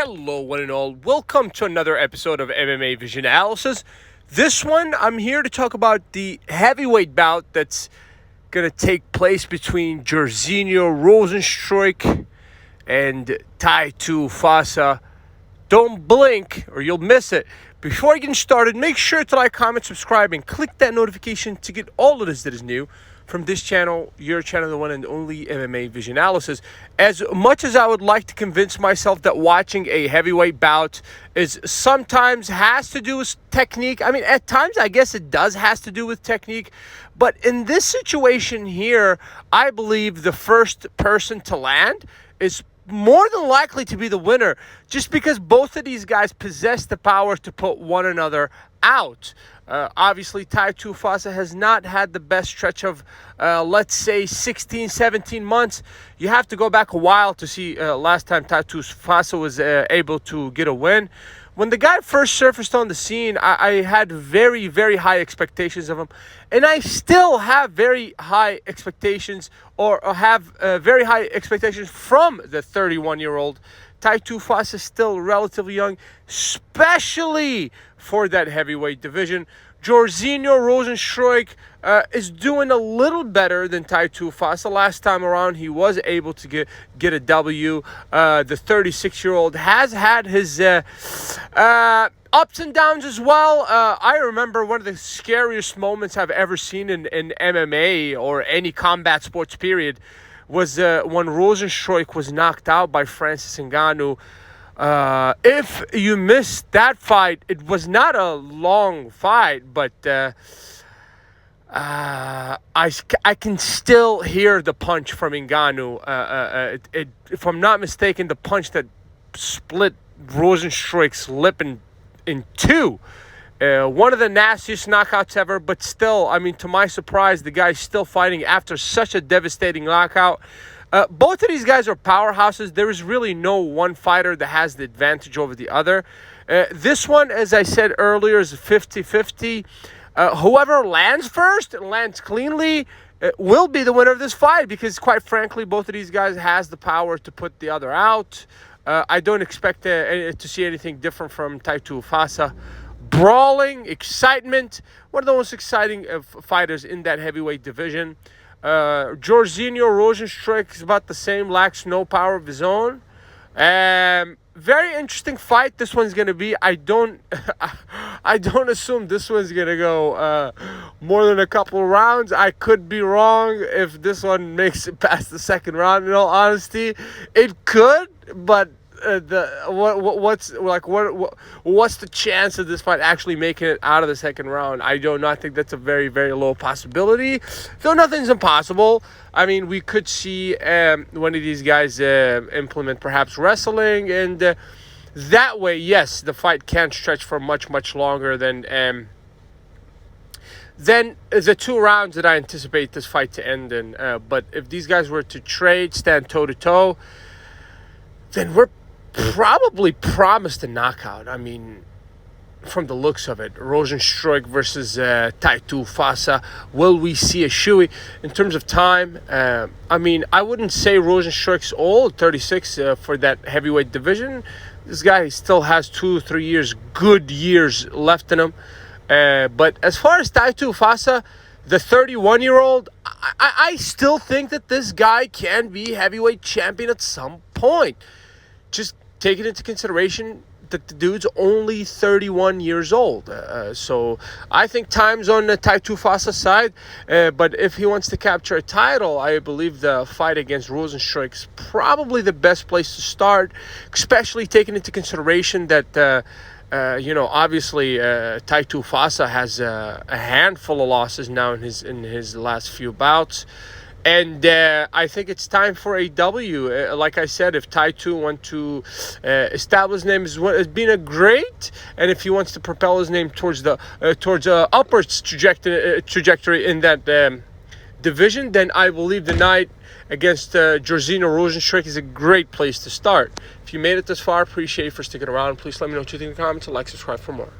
Hello, one and all. Welcome to another episode of MMA Vision Analysis. This one, I'm here to talk about the heavyweight bout that's going to take place between Jairzinho Rozenstruik and Tai Tuivasa. Don't blink or you'll miss it. Before getting started, make sure to like, comment, subscribe, and click that notification to get all of this that is new from this channel, your channel, the one and only MMA Vision Analysis. As much as I would like to convince myself that watching a heavyweight bout is sometimes has to do with technique, I mean, at times I guess it does has to do with technique, but in this situation here, I believe the first person to land is more than likely to be the winner, just because both of these guys possess the power to put one another out. Obviously, Tai Tuivasa has not had the best stretch of, let's say, 16, 17 months. You have to go back a while to see last time Tai Tuivasa was able to get a win. When the guy first surfaced on the scene, I had very, very high expectations of him. And I still have very high expectations, or have very high expectations from the 31-year-old. Tai Tuivasa is still relatively young, especially for that heavyweight division. Jairzinho Rozenstruik is doing a little better than Tai Tuivasa. Last time around, he was able to get a W. The 36-year-old has had his ups and downs as well. I remember one of the scariest moments I've ever seen in MMA or any combat sports period was when Rozenstruik was knocked out by Francis Ngannou. If you missed that fight, it was not a long fight, but I can still hear the punch from Ngannou. If I'm not mistaken, the punch that split Rozenstruik's lip in two. One of the nastiest knockouts ever, but still, I mean, to my surprise, the guy's still fighting after such a devastating knockout. Both of these guys are powerhouses. There is really no one fighter that has the advantage over the other. This one, as I said earlier, is 50-50. Whoever lands first and lands cleanly will be the winner of this fight, because, quite frankly, both of these guys has the power to put the other out. I don't expect to see anything different from Tai Tuivasa. Brawling, excitement, one of the most exciting fighters in that heavyweight division. Jairzinho Rozenstruik is about the same, lacks no power of his own. Very interesting fight this one's going to be. I don't assume this one's going to go more than a couple rounds. I could be wrong if this one makes it past the second round. In all honesty, it could, but what's the chance of this fight actually making it out of the second round? I do not think that's a very, very low possibility, though nothing's impossible. I mean, we could see one of these guys implement perhaps wrestling, and that way, yes, the fight can stretch for much, much longer than the 2 rounds that I anticipate this fight to end in. But if these guys were to stand toe-to-toe, then we're probably promised a knockout. I mean, from the looks of it, Rozenstruik versus Tai Tuivasa. Will we see a shoey in terms of time? I mean, I wouldn't say Rozenstruik's old, 36 for that heavyweight division. This guy still has 2-3 years, good years left in him. But as far as Tai Tuivasa, the 31-year-old, I still think that this guy can be heavyweight champion at some point. Just taking into consideration that the dude's only 31 years old. So I think time's on the Tai Tuivasa side. But if he wants to capture a title, I believe the fight against Rozenstruik is probably the best place to start, especially taking into consideration that, obviously Tai Tuivasa has a handful of losses now in his last few bouts. And I think it's time for a W. Like I said, if Tai Tu wants to establish his name as being a great, and if he wants to propel his name towards upwards trajectory in that division, then I believe the night against Jairzinho Rozenstruik is a great place to start. If you made it this far, appreciate you for sticking around. Please let me know what you think in the comments and like, subscribe for more.